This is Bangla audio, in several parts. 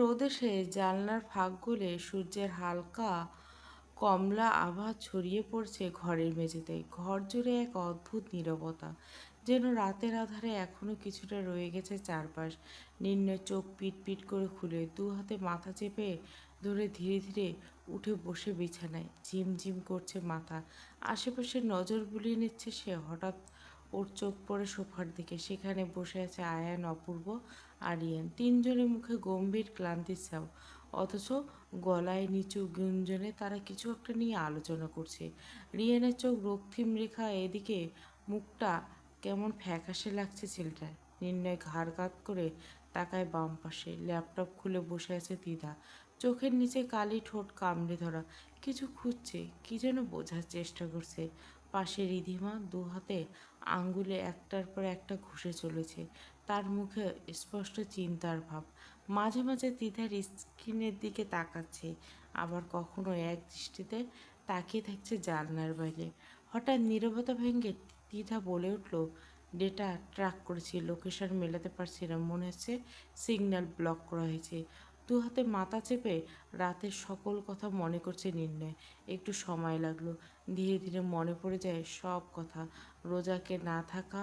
রোদ এসে জানলার ফাঁক গলে সূর্যের হালকা কমলা আভা ছড়িয়ে পড়ছে ঘরের মেঝেতে। ঘর জুড়ে এক অদ্ভুত নীরবতা, যেন রাতের আধারে এখনো কিছুটা রয়ে গেছে চারপাশ। নির্ণয় চোখ পিট পিট করে খুলে দু হাতে মাথা চেপে ধরে ধীরে ধীরে উঠে বসে বিছানায়। ঝিমঝিম করছে মাথা, আশেপাশে নজর বুলিয়ে নিচ্ছে সে। হঠাৎ ওর চোখ পড়ে সোফার দিকে। সেখানে বসে আছে আয়ান, অপূর্ব আর রিয়ান। তিনজনের মুখে গম্ভীর ক্লান্তির ছাপ, অথচ গলায় নিচু গুঞ্জনে তারা কিছু একটা নিয়ে আলোচনা করছে। রিয়ানের চোখ রক্তিম রেখা, এদিকে মুখটা কেমন ফ্যাকাশে লাগছে ছেলেটার। নির্ণয় ঘাড় কাত করে তাকায় বাম পাশে। ল্যাপটপ খুলে বসে আছে তিধা, চোখের নিচে কালি, ঠোঁট কামড়ে ধরা। কিছু খুঁজছে, কি যেন বোঝার চেষ্টা করছে। পাশে রিধিমা দু হাতে আঙ্গুলে একটার পর একটা ঘষে চলেছে, তার মুখে স্পষ্ট চিন্তার ভাব। মাঝে মাঝে তিধার স্ক্রিনের দিকে তাকাচ্ছে, আবার কখনো এক দৃষ্টিতে তাকিয়ে থাকছে জানলার বাইরে। হঠাৎ নীরবতা ভেঙে তিধা বলে উঠল, ডেটা ট্র্যাক করেছি, লোকেশন মেলাতে পারছি না, মনে হচ্ছে সিগন্যাল ব্লক করা হয়েছে। দু হাতে মাথা চেপে রাতের সকল কথা মনে করছে নির্ণয়। একটু সময় লাগলো, ধীরে ধীরে মনে পড়ে যায় সব কথা। রোজাকে না থাকা,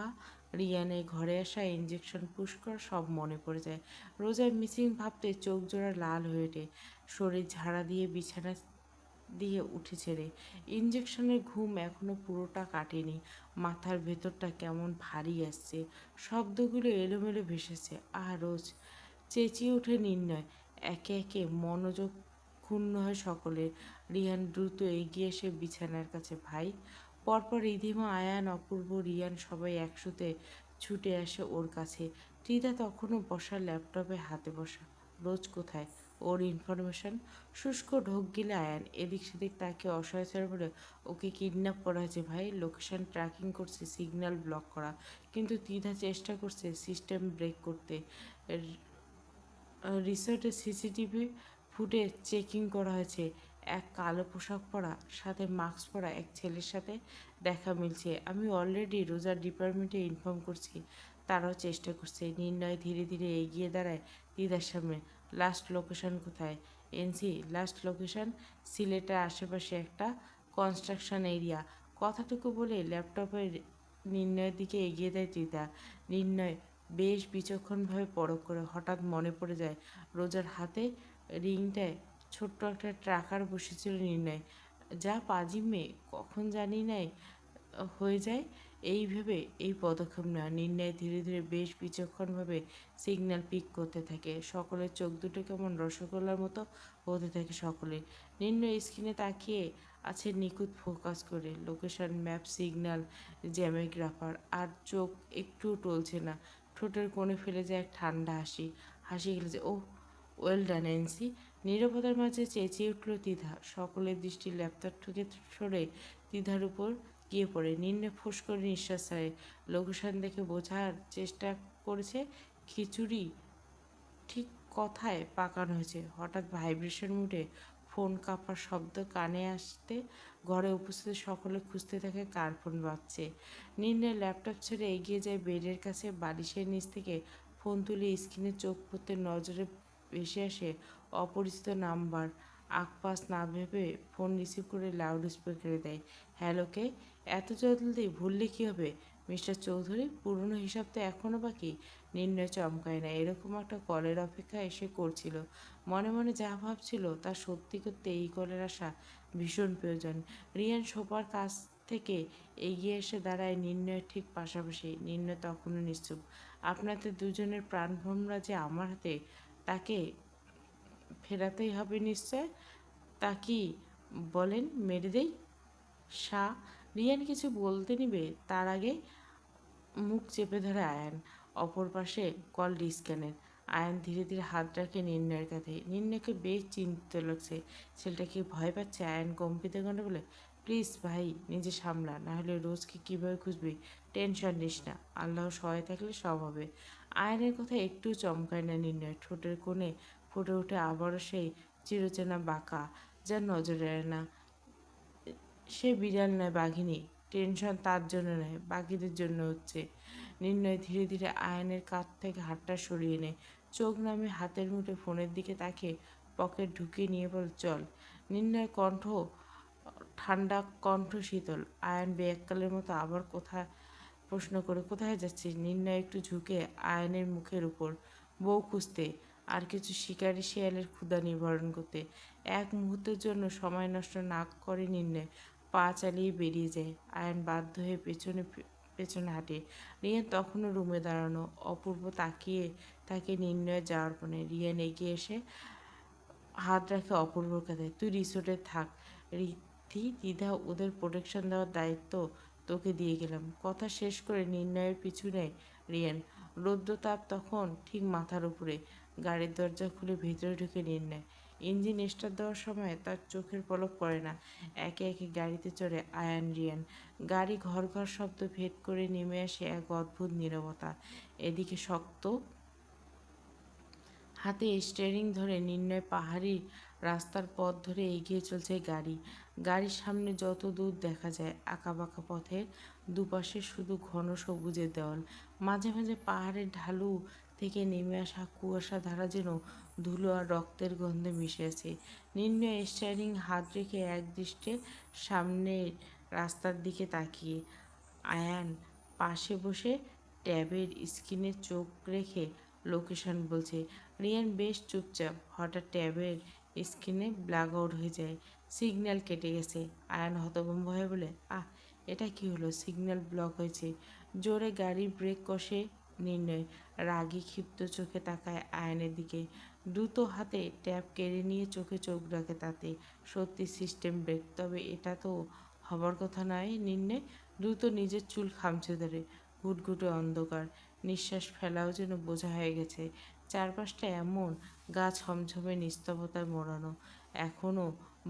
রিয়ানের ঘরে আসা, ইঞ্জেকশন পুশ করা, সব মনে পড়ে যায়। রোজার মিসিং ভাবতে চোখ জোড়া লাল হয়ে ওঠে। শরীর ঝাড়া দিয়ে বিছানা দিয়ে উঠেছে রে। ইঞ্জেকশনের ঘুম এখনো পুরোটা কাটেনি। মাথার ভেতরটা কেমন ভারী আসছে, শব্দগুলো এলোমেলো ভেসেছে। আর রোজ চেঁচিয়ে ওঠে নির্ণয়। একে একে মনোযোগ ক্ষুণ্ণ হয় সকলের। রিয়ান দ্রুত এগিয়ে এসে বিছানার কাছে। ভাই। পরপর রিধিমা, আয়ান, অপূর্ব, রিয়ান সবাই একসাথে ছুটে আসে ওর কাছে। ত্রিধা তখনও বসা, ল্যাপটপে হাতে বসা। রোজ কোথায়? ওর ইনফরমেশন? শুষ্ক ঢোক গিলে আয়ান। এদিক সেদিক তাকে অসহায় বলে, ওকে কিডন্যাপ করা হয়েছে ভাই, লোকেশন ট্র্যাকিং করছে, সিগন্যাল ব্লক করা। কিন্তু ত্রিধা চেষ্টা করছে সিস্টেম ব্রেক করতে। রিসোর্টের সিসিটিভি ফুটেজ চেকিং করা হয়েছে। এক কালো পোশাক পরা, সাথে মাস্ক পরা এক ছেলের সাথে দেখা মিলছে। আমি অলরেডি রোজার ডিপার্টমেন্টে ইনফর্ম করছি, তারাও চেষ্টা করছে। নির্ণয় ধীরে ধীরে এগিয়ে দাঁড়ায় দিদার সামনে। লাস্ট লোকেশন কোথায়? এনসি লাস্ট লোকেশন সিলেটের আশেপাশে একটা কনস্ট্রাকশন এরিয়া। কথাটুকু বলে ল্যাপটপের নির্ণয়ের দিকে এগিয়ে দেয় দিদা। নির্ণয় বেশ বিচক্ষণভাবে পরখ করে। হঠাৎ মনে পড়ে যায় রোজার হাতে রিংটায় ছোট্ট একটা ট্রাকার বসেছিল নির্ণয়। যা পাজি মেয়ে, কখন জানি নাই হয়ে যায়। এই ভেবে এই পদক্ষেপ নেওয়া। নির্ণয় ধীরে ধীরে বেশ বিচক্ষণভাবে সিগন্যাল পিক করতে থাকে। সকলের চোখ দুটো কেমন রসগোল্লার মতো হতে থাকে সকলের। নির্ণয় স্ক্রিনে তাকিয়ে আছে নিখুঁত ফোকাস করে। লোকেশন ম্যাপ, সিগন্যাল, জ্যামোগ্রাফার, আর চোখ একটুও টলছে না। ঠোঁটের কোণে ফেলে যায় এক ঠান্ডা হাসি। হাসি খেলেছে, ও ওয়েল ডান এনসি। নীরবতার মাঝে চেঁচিয়ে উঠল তিধা। সকলের দৃষ্টি ল্যাপটপ থেকে সরে তিধার উপর গিয়ে পড়ে। নিম্নে ফোঁস করে নিঃশ্বাস ছাড়ে। লোকেশন দেখে বোঝার চেষ্টা করেছে খিচুড়ি ঠিক কথায় পাকানো হয়েছে। হঠাৎ ভাইব্রেশন উঠে ফোন কাঁপার শব্দ কানে আসতে ঘরে উপস্থিত সকলে খুঁজতে থাকে কার ফোন বাজছে। নির্ণয় ল্যাপটপ ছেড়ে এগিয়ে যায় বেডের কাছে। বালিশের নিচ থেকে ফোন তুলে স্ক্রিনে চোখ পড়তে নজরে ভেসে আসে অপরিচিত নাম্বার। আকপাস না ভেবে ফোন রিসিভ করে লাউড স্পিকারে দেয়। হ্যালো, কে? এত জলদি ভুললে কী হবে মিস্টার চৌধুরী? পুরনো হিসাব তো এখনও বাকি। নির্ণয় চমকায় না। এরকম একটা কলের অপেক্ষা এসে করছিল। মনে মনে যা ভাবছিল তা সত্যি করতে এই কলের আসা ভীষণ প্রয়োজন। রিয়ান সোফার কাছ থেকে এগিয়ে এসে দাঁড়ায় নির্ণয়ের ঠিক পাশাপাশি। নির্ণয় তখনও নিশ্চুপ। আপনাদের দুজনের প্রাণভোমরা যে আমার হাতে, তাকে ফেরাতেই হবে নিশ্চয়। তা কি বলেন, মেরে দেই? শাহ। রিয়ান কিছু বলতে নিবে তার আগে মুখ চেপে ধরে আয়ান। অপর পাশে কল ডিসকানেক্ট। আয়ান ধীরে ধীরে হাত রাখে নির্ণয়ের কাঁধে। নির্ণয়কে বেশ চিন্তিত লাগছে। ছেলেটা কি ভয় পাচ্ছে? আয়ান কম্পিত কণ্ঠে বলে, প্লিজ ভাই, নিজে সামলা, নাহলে রোজকে কীভাবে খুঁজবি? টেনশন নিস না, আল্লাহ সহায় থাকলে সব হবে। আয়ানের কথা একটু চমকায় না নির্ণয়। ঠোঁটের কোণে ফুটে ওঠে আবারও সেই চিরচেনা বাঁকা, যার নজরে এড়ে না। সে বিড়াল নয়, বাঘিনী। টেনশন তার জন্য নয়, বাকিদের জন্য হচ্ছে। নির্ণয় ধীরে ধীরে আয়নের কাছ থেকে হাতটা সরিয়ে নেয়। চোখ নামে হাতের মুঠে ফোনের দিকে তাকে পকেট ঢুকিয়ে নিয়ে বল, চল। নির্ণয় কণ্ঠ ঠান্ডা, কণ্ঠ শীতল। আয়ান বেয়াক্কালের মতো আবার প্রশ্ন করে, কোথায় যাচ্ছিস? নির্ণয় একটু ঝুঁকে আয়নের মুখের উপর। বউ খুঁজতে, আর কিছু শিকারি শিয়ালের ক্ষুধা নিবারণ করতে। এক মুহূর্তের জন্য সময় নষ্ট না করে নির্ণয় পা চালিয়ে বেরিয়ে যায়। আয়ন বাধ্য হয়ে পেছনে হাঁটে। রিয়ান তখনও রুমে দাঁড়ানো। অপূর্ব তাকিয়ে তাকে নির্ণয়ে যাওয়ার পরে রিয়ান এগিয়ে এসে হাত রাখে অপূর্বর কাঁধে। তুই রিসোর্টে থাক রীতি দ্বিধা, ওদের প্রোটেকশন দেওয়ার দায়িত্ব তোকে দিয়ে গেলাম। কথা শেষ করে নির্ণয়ের পিছু নেয় রিয়ান। রৌদ্রতাপ তখন ঠিক মাথার উপরে। গাড়ির দরজা খুলে ভেতরে ঢুকে নির্ণয়। ইঞ্জিন স্টার্ট দেওয়ার সময় তার চোখের পলক পড়ে না। একে একে গাড়িতে চড়ে আয়ান, রিয়ান। গাড়ি ঘর ঘর শব্দ ভেদ করে নেমে আসে এক অদ্ভুত নীরবতা। এদিকে শক্ত হাতে স্টিয়ারিং ধরে নির্ণয় পাহাড়ি রাস্তার পথ ধরে এগিয়ে চলছে গাড়ি। গাড়ির সামনে যত দূর দেখা যায় আঁকাবাঁকা পথের দুপাশে শুধু ঘন সবুজের দেওয়াল। মাঝে মাঝে পাহাড়ের ঢালু থেকে নেমে আসা কুয়াশা ধারা যেন ধুলো আর রক্তের গন্ধে মিশে আছে। নির্ণয় স্টিয়ারিং হাত রেখে একদৃষ্টে সামনের রাস্তার দিকে তাকিয়ে। আয়ান পাশে বসে ট্যাবের স্ক্রিনে চোখ রেখে লোকেশন বলছে। রিয়ান বেশ চুপচাপ। হঠাৎ ট্যাবের স্ক্রিনে ব্ল্যাক আউট হয়ে যায়। সিগন্যাল কেটে গেছে। আয়ান হতভম্ব হয়ে বলে, এটা কি হলো? সিগন্যাল ব্লক হয়েছে। জোরে গাড়ির ব্রেক কষে নির্ণয় রাগী ক্ষিপ্ত চোখে তাকায় আয়নের দিকে। দ্রুত হাতে ট্যাব কেড়ে নিয়ে চোখে চোখ রাখে তাতে। সত্যি সিস্টেম ব্রেক, তবে এটা তো হবার কথা নয়। নির্ণয় দ্রুত নিজের চুল খামচে ধরে। ঘুটঘুটে অন্ধকার, নিঃশ্বাস ফেলাও যেন বোঝা হয়ে গেছে। চারপাশটা এমন গা ছমছমে নিস্তব্ধতায় মোড়ানো। এখনও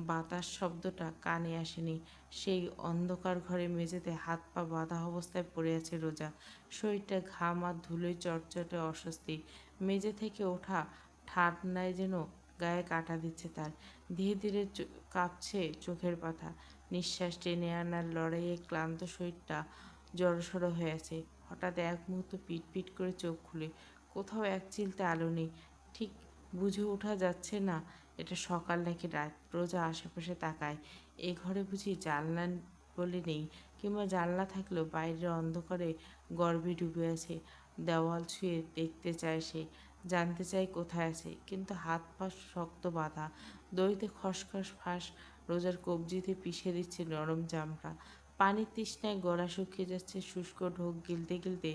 বাতাস শব্দটা কানে আসেনি। সেই অন্ধকার ঘরে মেঝেতে হাত পা বাঁধা অবস্থায় পড়ে আছে রোজা। শরীরটা ঘাম আর ধুলোয় চটচটে অস্বস্তি। মেঝে থেকে ওঠা ঠান্ডায় যেন গায়ে কাটা দিচ্ছে তার। ধীরে ধীরে কাঁপছে চোখের পাতা। নিঃশ্বাস টেনে আনার লড়াইয়ে ক্লান্ত শরীরটা জড়সড় হয়ে আছে। হঠাৎ এক মুহূর্ত পিট পিট করে চোখ খুলে। কোথাও এক চিলতে আলো নেই। ঠিক বুঝে ওঠা যাচ্ছে না এটা সকাল নাকি রাত। রোজা আশেপাশে তাকায়। এ ঘরে বুঝি জানলা বলে নেই, কিংবা জানলা থাকলেও বাইরের অন্ধকারে গর্ভে ডুবে আছে। দেওয়াল ছুঁয়ে দেখতে চায় সে, জানতে চায় কোথায় আছে, কিন্তু হাত পা শক্ত বাঁধা। দড়িতে খসখস ফাঁস। রোজার কবজিতে পিষে দিচ্ছে নরম চামড়া। পানির তৃষ্ণায় গলা শুকিয়ে যাচ্ছে। শুষ্ক ঢোক গিলতে গিলতে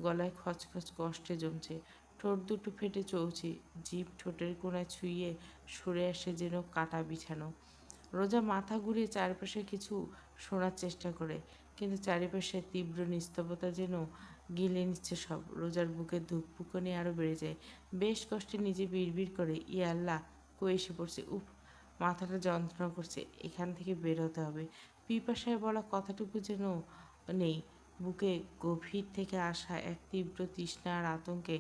গলায় খচখচ কষ্টে জমছে। ঠোঁট দুটো ফেটে চৌচি। জিভ ঠোঁটের কোণায় ছুঁয়ে সরে আসে যেন কাটা বিছানো। রোজা মাথা ঘুরিয়ে চারপাশে কিছু শোনার চেষ্টা করে, কিন্তু চারিপাশে তীব্র নিস্তব্ধতা যেন গিলে নিচ্ছে সব। রোজার বুকের ধুকপুকানি আরও বেড়ে যায়। বেশ কষ্টে নিজে বিড়বিড় করে, ইয়া আল্লাহ, কই এসে পড়ছে। উফ, মাথাটা যন্ত্রণা করছে। এখান থেকে বের হতে হবে। পিপাসায় বলা কথাটুকু যেন নেই। বুকে গভীর থেকে আসা এক তীব্র তৃষ্ণা আর আতঙ্কে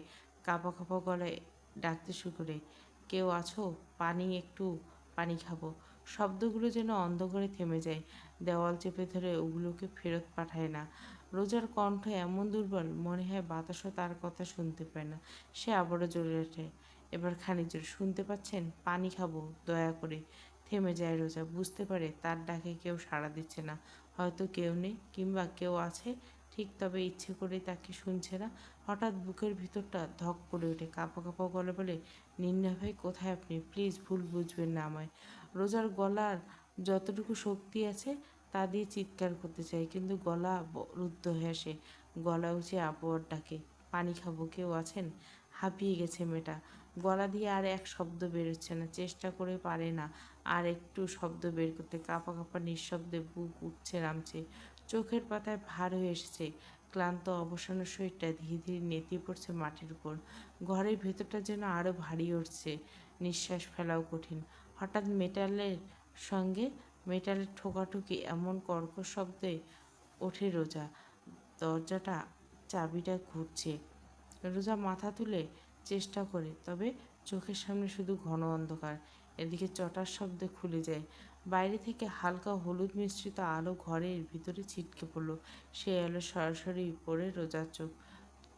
কাঁপা কাঁপা গলায় ডাকতে শুরু করে, কেউ আছো? পানি, একটু পানি খাবো। শব্দগুলো যেন অন্ধকারে থেমে যায়। দেওয়াল চেপে ধরে ওগুলোকে ফেরত পাঠায় না। রোজার কণ্ঠ এমন দুর্বল, মনে হয় বাতাসও তার কথা শুনতে পায় না। সে আবারও জোরে ওঠে। এবার খানিক জোরে, শুনতে পাচ্ছেন? পানি খাবো, দয়া করে। থেমে যায় রোজা। বুঝতে পারে তার ডাকে কেউ সাড়া দিচ্ছে না। হয়তো কেউ নেই, কিংবা কেউ আছে ঠিক, তবে ইচ্ছে করেই তাকে শুনছে না। হঠাৎ বুকের ভিতরটা ধক করে ওঠে। কাঁপা কাঁপা গলা বলে, নির্ণয় ভাই, কোথায় আপনি? প্লিজ ভুল বুঝবেন না আমায়। রোজার গলার যতটুকু শক্তি আছে তা দিয়ে চিৎকার করতে চাই, কিন্তু গলা রুদ্ধ হয়ে আসে। গলা উঁচে আবহাওয়ার ডাকে, পানি খাবো, কেউ আছেন? হাঁপিয়ে গেছে মেয়েটা। গলা দিয়ে আর এক শব্দ বেরোচ্ছে না। চেষ্টা করে পারে না আর একটু শব্দ বের করতে। কাঁপা কাঁপা নিঃশব্দে বুক উঠছে নামছে। চোখের পাতায় ভার হয়ে এসেছে। ক্লান্ত অবসন্ন শরীরটা ধীরে ধীরে নেতিয়ে পড়ছে মাটির উপর। ঘরের ভেতরটা যেন আরও ভারী উঠছে। নিঃশ্বাস ফেলাও কঠিন। হঠাৎ সঙ্গে মেটালের ঠোকাঠুকি, এমন কর্কশ শব্দে ওঠে রোজা। দরজাটা চাবিটা ঘুরছে। রোজা মাথা তুলে চেষ্টা করে, তবে চোখের সামনে শুধু ঘন অন্ধকার। এদিকে চটার শব্দে খুলে যায়। বাইরে থেকে হালকা হলুদ মিশ্রিত আলো ঘরের ভিতরে ছিটকে পড়ল। সে আলো সরাসরি পড়ে রোজার চোখ।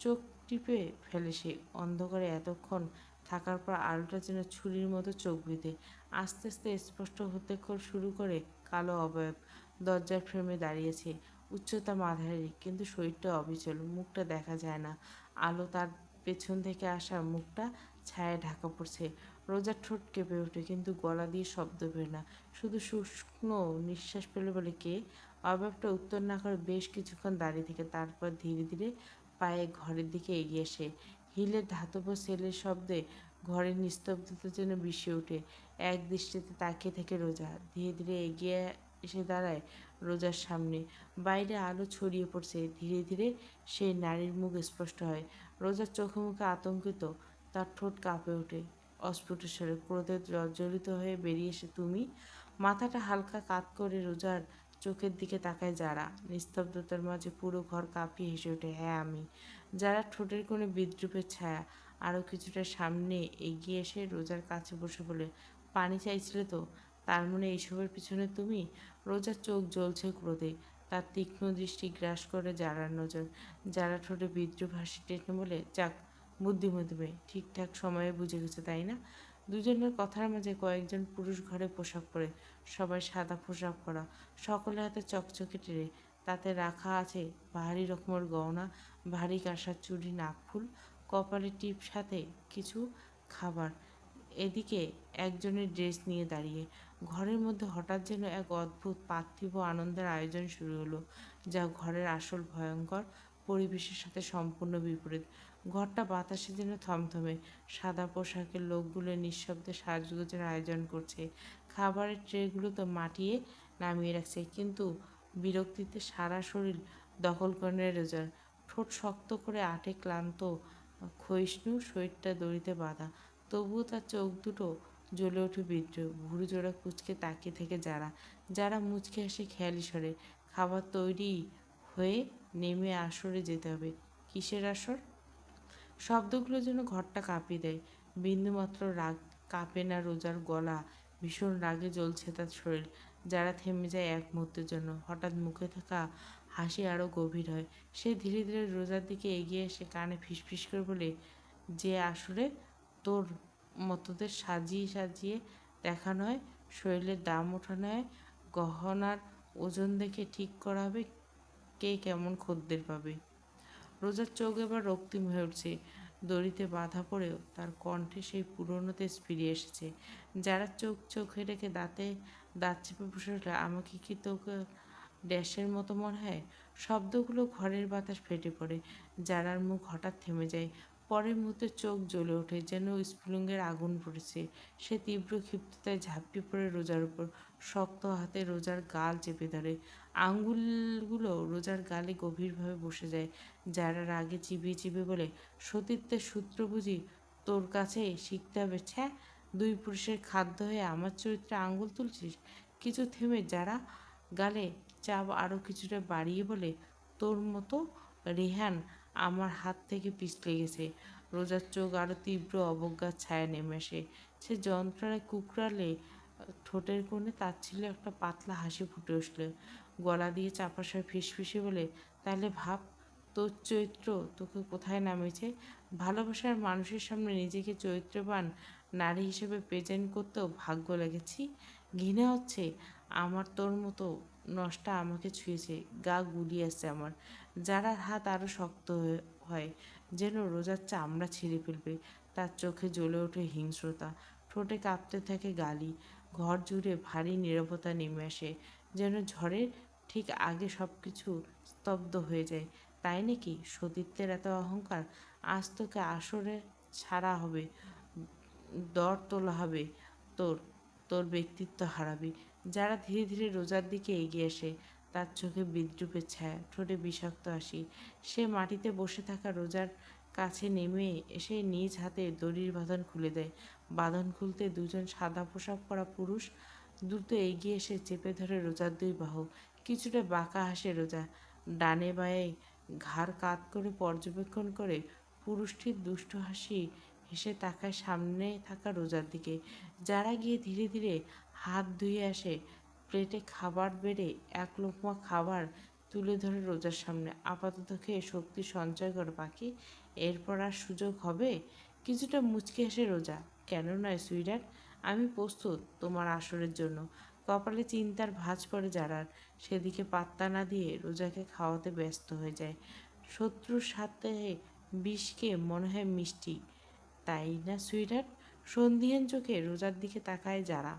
চোখ টিপে ফেলে সে। অন্ধকারে এতক্ষণ থাকার পর আলোটা যেন ছুরির মতো চোখ বেঁধে আস্তে আস্তে স্পষ্ট হতে শুরু করে। কালো অবয়ব দরজার ফ্রেমে দাঁড়িয়েছে, উচ্চতা মাঝারি, কিন্তু শরীরটা অবিচল, মুখটা দেখা যায় না। আলো তার পেছন থেকে আসা মুখটা ছায়ায় ঢাকা পড়ছে। রোজার ঠোঁট কেঁপে ওঠে, কিন্তু গলা দিয়ে শব্দ বের না, শুধু শুষ্ক নিঃশ্বাস পেলে বলে, কে? অভাবটা উত্তর না করে বেশ কিছুক্ষণ দাঁড়িয়ে থেকে তারপর ধীরে ধীরে পায়ে ঘরের দিকে এগিয়ে আসে। হিলের ধাতব সেলের শব্দে ঘরের নিস্তব্ধতা যেন বিষিয়ে ওঠে। এক দৃষ্টিতে তাকিয়ে থেকে রোজা ধীরে ধীরে এগিয়ে এসে দাঁড়ায় রোজার সামনে। বাইরে আলো ছড়িয়ে পড়ছে, ধীরে ধীরে সেই নারীর মুখ স্পষ্ট হয়। রোজার চোখে মুখে আতঙ্কিত, তার ঠোঁট কাঁপে ওঠে অস্ফুট স্বরে, ক্রোধে জর্জরিত হয়ে বেরিয়ে এসে, তুমি? মাথাটা হালকা কাত করে রোজার চোখের দিকে তাকায় যারা। নিস্তব্ধতার মাঝে পুরো ঘর কাঁপিয়ে হেসে ওঠে, হ্যাঁ আমি। যারা ঠোঁটের কোনো বিদ্রুপের ছায়া। আরও কিছুটা সামনে এগিয়ে এসে রোজার কাছে বসে বলে, পানি চাইছিলে তো? তার মানে এইসবের পিছনে তুমি? রোজার চোখ জ্বলছে ক্রোধে, তার তীক্ষ্ণ দৃষ্টি গ্রাস করে যারার নজর। যারা ঠোঁটে বিদ্রুপ হাসি টেনে বলে, যাক, বুদ্ধিমতী মেয়ে, ঠিকঠাক সময়ে বুঝে গেছে তাই না? দুজনের কথার মাঝে কয়েকজন পুরুষ ঘরে পোশাক পরে, সবাই সাদা পোশাক পরা, সকলের হাতে চকচকে ট্রে, তাতে রাখা আছে ভারী রকমের গহনা, ভারী কাঁসার চুড়ি, নাকফুল, কপালে টিপ, সাথে কিছু খাবার। এদিকে একজনের ড্রেস নিয়ে দাঁড়িয়ে। ঘরের মধ্যে হঠাৎ যেন এক অদ্ভুত পার্থিব আনন্দের আয়োজন শুরু হলো, যা ঘরের আসল ভয়ঙ্কর পরিবেশের সাথে সম্পূর্ণ বিপরীত। ঘরটা বাতাসে যেন থমথমে, সাদা পোশাকের লোকগুলো নিঃশব্দে সাজগোজের আয়োজন করছে। খাবারের ট্রেগুলো তো মাটিয়ে নামিয়ে রাখছে, কিন্তু বিরক্তিতে সারা শরীর দখল করে রোজার। ঠোঁট শক্ত করে আটে ক্লান্ত, ক্ষয়িষ্ণু শরীরটা দড়িতে বাঁধা, তবুও তার চোখ দুটো জ্বলে ওঠে বিদ্রোহ। ভুরু জোড়া কুঁচকে তাকিয়ে থেকে যারা। যারা মুচকে এসে খেয়ালি সরে, খাবার তৈরি হয়ে নেমে আসরে যেতে হবে। কিসের আসর? শব্দগুলো যেন ঘরটা কাঁপিয়ে দেয়। বিন্দুমাত্র রাগ কাঁপে না রোজার গলা, ভীষণ রাগে জ্বলছে তার শরীর। যারা থেমে যায় এক মুহূর্তের জন্য, হঠাৎ মুখে থাকা হাসি আরও গভীর হয়। সে ধীরে ধীরে রোজার দিকে এগিয়ে এসে কানে ফিসফিস করে বলে, যে আসলে তোর মতোদের সাজিয়ে সাজিয়ে দেখানো হয়, শরীরের দাম ওঠানো হয়, গহনার ওজন দেখে ঠিক করা হবে কে কেমন খদ্দের পাবে। রোজার চোখ এবার রক্তিম হয়ে উঠছে। দড়িতে বাঁধা পড়েও তার কণ্ঠে সেই পুরনো তেজ ফিরে এসেছে। যারা চোখে রেখে দাঁত চেপে বসে উঠলে, আমাকে কি তোকে ড্যাশের মতো মনে হয়? শব্দগুলো ঘরের বাতাস ফেটে পড়ে। যারার মুখ হঠাৎ থেমে যায়। পরের মুহূর্তে চোখ জ্বলে ওঠে, যেন স্ফুলিঙ্গের আগুন পড়েছে। সে তীব্র ক্ষিপ্ততায় ঝাঁপিয়ে পড়ে রোজার উপর, শক্ত হাতে রোজার গাল চেপে ধরে। আঙ্গুলগুলো রোজার গালে গভীরভাবে বসে যায়। যারা রাগে চিবিয়ে চিবিয়ে বলে, সতীত্বের সূত্র বুঝি তোর কাছে শিখতে হবে? ছ্যা, দুই পুরুষের খাদ্য হয়ে আমার চরিত্রে আঙ্গুল তুলছিস? কিছু থেমে যারা গালে চাপ আরও কিছুটা বাড়িয়ে বলে, তোর মতো রেহান আমার হাত থেকে পিছলে গেছে। রোজার চোখ আরও তীব্র অবজ্ঞার ছায়া নেমে আসে। সে যন্ত্রণায় কুকরালে ঠোঁটের কোণে তাচ্ছিল্য একটা পাতলা হাসি ফুটে উঠল। গলা দিয়ে চাপা স্বরে ফিসফিসে বলে, তাহলে ভাব, তোর চরিত্র তোকে কোথায় নামিয়েছে। ভালোবাসার মানুষের সামনে নিজেকে চরিত্রবান নারী হিসেবে প্রেজেন্ট করতেও ভাগ্য লেগেছি। ঘৃণা হচ্ছে আমার তোর মতো নষ্টা আমাকে ছুঁয়েছে, গা গুলিয়ে আসছে আমার। যারার হাত আরও শক্ত হয়, যেন রোজার চামড়া ছিঁড়ে ফেলবে। তার চোখে জ্বলে ওঠে হিংস্রতা, ঠোঁটে কাঁপতে থাকে গালি। ঘর জুড়ে ভারী নীরবতা নেমে আসে, যেন ঝড়ের ঠিক আগে সব কিছু স্তব্ধ হয়ে যায়। তাই নাকি সতীত্বের এত অহংকার? আজ তোকে আসরে ছাড়া হবে, দর তোলা হবে তোর, তোর ব্যক্তিত্ব হারাবি। যারা ধীরে ধীরে রোজার দিকে এগিয়ে আসে, তার চোখে বিদ্রুপের ছায়া, ঠোঁটে বিষাক্ত হাসি। সে মাটিতে বসে থাকা রোজার কাছে নেমে এসে নিজ হাতে দড়ির বাঁধন খুলে দেয়। বাঁধন খুলতে দুজন সাদা পোশাক পরা পুরুষ দ্রুত এগিয়ে এসে চেপে ধরে রোজার দুই বাহু। কিছুটা বাঁকা হাসে রোজা, ডানে বাঁয়ে ঘাড় কাত করে পর্যবেক্ষণ করে। পুরুষটির দুষ্ট হাসি হেসে তাকায় সামনে থাকা রোজার দিকে। যারা গিয়ে ধীরে ধীরে হাত ধুয়ে আসে, প্লেটে খাবার বেড়ে এক লোকমা খাবার তুলে ধরে রোজার সামনে। আপাতত খেয়ে শক্তি সঞ্চয় কর পাখি, এরপর আর সুযোগ হবে? কিছুটা মুচকি হাসে রোজা। কেন নয় সুইডার, আমি প্রস্তুত তোমার আসরের জন্য। কপালে চিন্তার ভাঁজ পড়ে যারার। সেদিকে পাত্তা না দিয়ে রোজাকে খাওয়াতে ব্যস্ত হয়ে যায়। শত্রুর সাথে বিষকে মনে হয় মিষ্টি, তাই না সুইডার? সন্ধিহান চোখে রোজার দিকে তাকায় যারা।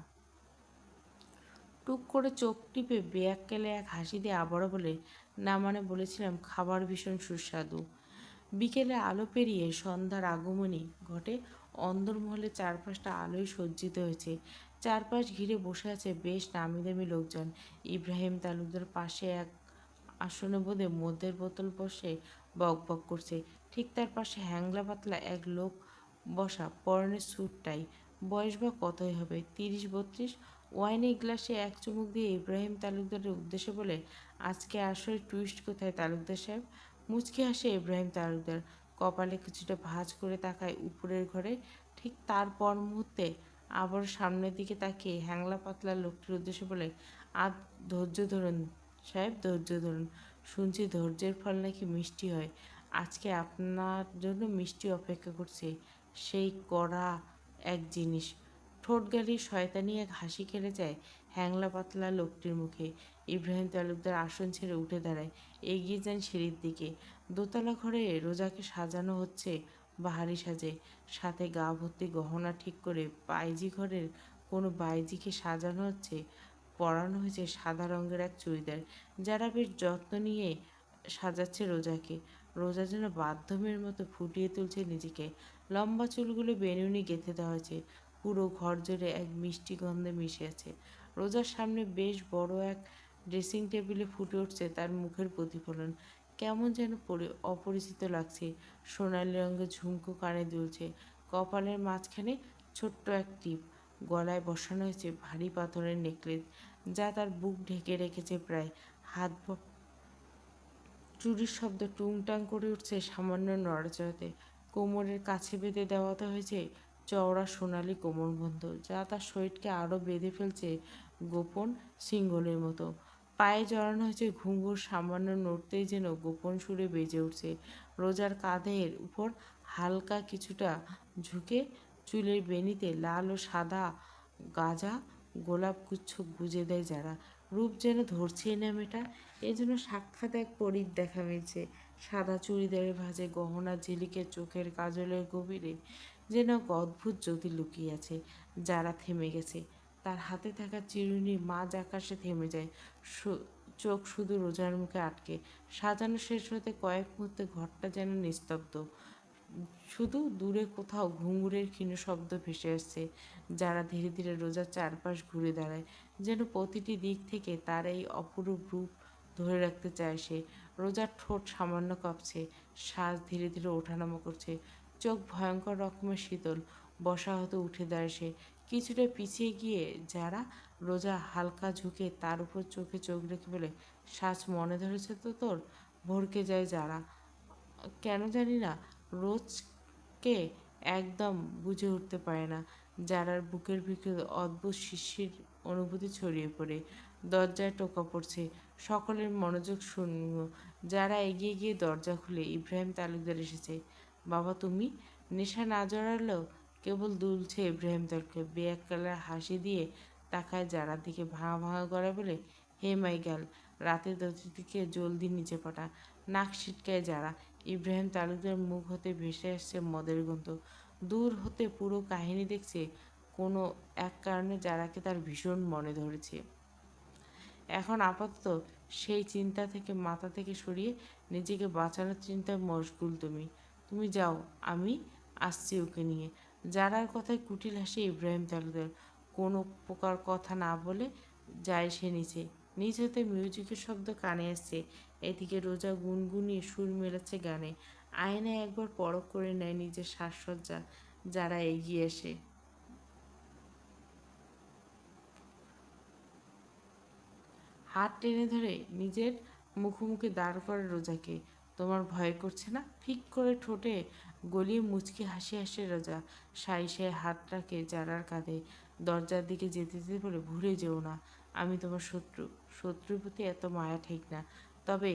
টুক করে চোখ টিপে বেয়াক্কেলে এক হাসি দিয়ে আবারও বলে, না মানে বলেছিলাম খাবার ভীষণ সুস্বাদু। বিকেলে আলো পেরিয়ে সন্ধ্যার আগমনী ঘটে। অন্দরমহলে চারপাশটা আলোয় সজ্জিত হয়েছে। চারপাশ ঘিরে বসে আছে বেশ নামিদামি লোকজন। ইব্রাহিম তালুকদার পাশে এক আসনে বোধে মদের বোতল বসে বক বক করছে। ঠিক তার পাশে হ্যাংলা পাতলা এক লোক বসা, পরনে স্যুট টাই। বয়স বা কতই হবে, 30-32। ওয়াইনের গ্লাসে এক চুমুক দিয়ে ইব্রাহিম তালুকদারের উদ্দেশ্যে বলে, আজকে আসলে টুইস্ট কোথায় তালুকদার সাহেব? মুচকি হাসে ইব্রাহিম তালুকদার, কপালে কিছুটা ভাঁজ করে তাকায় উপরের ঘরে। ঠিক তারপর মুহূর্তে আবার সামনের দিকে তাকিয়ে হ্যাংলা পাতলা লোকটির উদ্দেশ্যে বলে, আর ধৈর্য ধরুন সাহেব, ধৈর্য ধরুন। শুনছি ধৈর্যের ফল নাকি মিষ্টি হয়। আজকে আপনার জন্য মিষ্টি অপেক্ষা করছে, সেই কড়া এক জিনিস। ঠোঁট গালিয়ে শয়তানি এক হাসি খেলে যায় হ্যাংলা পাতলা লোকটির মুখে। ইব্রাহিম তালুকদার আসন ছেড়ে উঠে দাঁড়ায়, এগিয়ে যান সিঁড়ির দিকে। দোতলা ঘরে রোজাকে সাজানো হচ্ছে বাহারি সাজে। সাথে গা ভর্তি গহনা ঠিক করে বাইজি ঘরের কোনো বাইজিকে সাজানো হচ্ছে। পরানো হয়েছে সাদা রঙের এক চুড়িদার, যারা বেশ যত্ন নিয়ে সাজাচ্ছে রোজাকে। রোজা যেন বাধ্যমের মতো ফুটিয়ে তুলছে নিজেকে। লম্বা চুলগুলো বেনুনি গেঁথে দেওয়া হয়েছে, পুরো ঘর জুড়ে এক মিষ্টি গন্ধে মিশে আছে। রোজার সামনে বেশ বড় এক ড্রেসিং টেবিলে ফুটে উঠছে তার মুখের প্রতিফলন। কেমন যেন অপরিচিত লাগছে। সোনালি রঙের ঝুমকো কানে দুলছে, কপালের মাঝখানে ছোট্ট এক টিপ। গলায় বসানো হয়েছে ভারী পাথরের নেকলেস, যা তার বুক ঢেকে রেখেছে প্রায়। হাত চুরির শব্দ টুংটাং করে উঠছে সামান্য নড়াচড়াতে। কোমরের কাছে বেঁধে দেওয়াতে হয়েছে চওড়া সোনালি কোমরবন্ধ, যা তার শরীরকে আরও বেঁধে ফেলছে গোপন সিঙ্গলের মতো। পায়ে জড়ানো হয়েছে ঘুঙুর, সামান্য নড়তেই যেন গোপন সুরে বেজে উঠছে। রোজার কাঁধের উপর হালকা কিছুটা ঝুঁকে চুলের বেনিতে লাল ও সাদা গাঁজা গোলাপ গুচ্ছ গুজে দেয় যারা। রূপ যেন ধরছেই না মেটা। এজন্য সাক্ষাৎ এক পরীর দেখা মিলছে। সাদা চুড়িদারের ভাঁজে গহনা ঝিলিকের চোখের কাজলের গভীরে যেন এক অদ্ভুত জ্যোতি লুকিয়ে আছে। যারা থেমে গেছে, তার হাতে থাকা চিরুনি মাঝ আকাশে থেমে যায়। চোখ শুধু রোজার মুখে আটকে। সাজানো শেষ হতে কয়েক মুহূর্তে ঘরটা যেন নিস্তব্ধ। শুধু দূরে কোথাও ঘুঙুরের ক্ষীণ শব্দ ভেসে আসছে। যারা ধীরে ধীরে রোজার চারপাশ ঘুরে দাঁড়ায়, যেন প্রতিটি দিক থেকে তার এই অপরূপ রূপ ধরে রাখতে চায় সে। রোজার ঠোঁট সামান্য কাঁপছে, শ্বাস ধীরে ধীরে ওঠানামা করছে, চোখ ভয়ঙ্কর রকমের শীতল। বসা হতে উঠে দাঁড়ায় সে, কিছুটা পিছিয়ে গিয়ে যারা। রোজা হালকা ঝুঁকে তার উপর চোখে চোখ রেখে বলে, শ্বাস মনে ধরেছে তো তোর? ভরকে যায় যারা। কেন জানি না, রোজকে একদম বুঝে উঠতে পারে না। যারার বুকের ভিতরে অদ্ভুত শিরশির অনুভূতি ছড়িয়ে পড়ে। দরজায় টোকা পড়ছে, সকলের মনোযোগ শূন্য। যারা এগিয়ে গিয়ে দরজা খুলে, ইব্রাহিম তালুকদার এসেছে। বাবা তুমি? নেশা না জড়ালেও কেবল দুলছে ইব্রাহিম তালুকদার। বেয়াক্কেলা হাসি দিয়ে তাকায় যারার দিকে ভাঙা ভাঙা গলায় বলে, হে মাই গার্ল, রাতের অতিথিকে জলদি নিচে পাঠা। নাক ছিটকায় যারা। ইব্রাহিম তালুকদার মুখ হতে ভেসে আসছে মদের গন্ধ। দূর হতে পুরো কাহিনী দেখছে। কোনো এক কারণে যারাকে তার ভীষণ মনে ধরেছে। এখন আপাতত সেই চিন্তা থেকে মাথা থেকে সরিয়ে নিজেকে বাঁচানোর চিন্তায় মশগুল তুমি। তুমি যাও, আমি আসছি ওকে নিয়ে। যারার কথায় কুটিল হাসে ইব্রাহিম তালুকদার। কোনো প্রকার কথা না বলে যায় সে নিচে। নিচ হতে মিউজিকের শব্দ কানে আসছে। এদিকে রোজা গুনগুনিয়ে সুর মেলাচ্ছে গানে। আয়নায় একবার পরখ করে নেয় নিজের সাজসজ্জা। যারা এগিয়ে আসে, হাত টেনে ধরে নিজের মুখোমুখি দাঁড় করে রোজাকে। তোমার ভয় করছে না? ঠিক করে ঠোঁটে গলিয়ে মুচকি হাসি হাসে রোজা। সাই সাই হাত রাখে যারার কাঁধে। দরজার দিকে যেতে যেতে বলে, ভুলে যেও না আমি তোমার শত্রু। শত্রুর প্রতি এত মায়া ঠিক না, তবে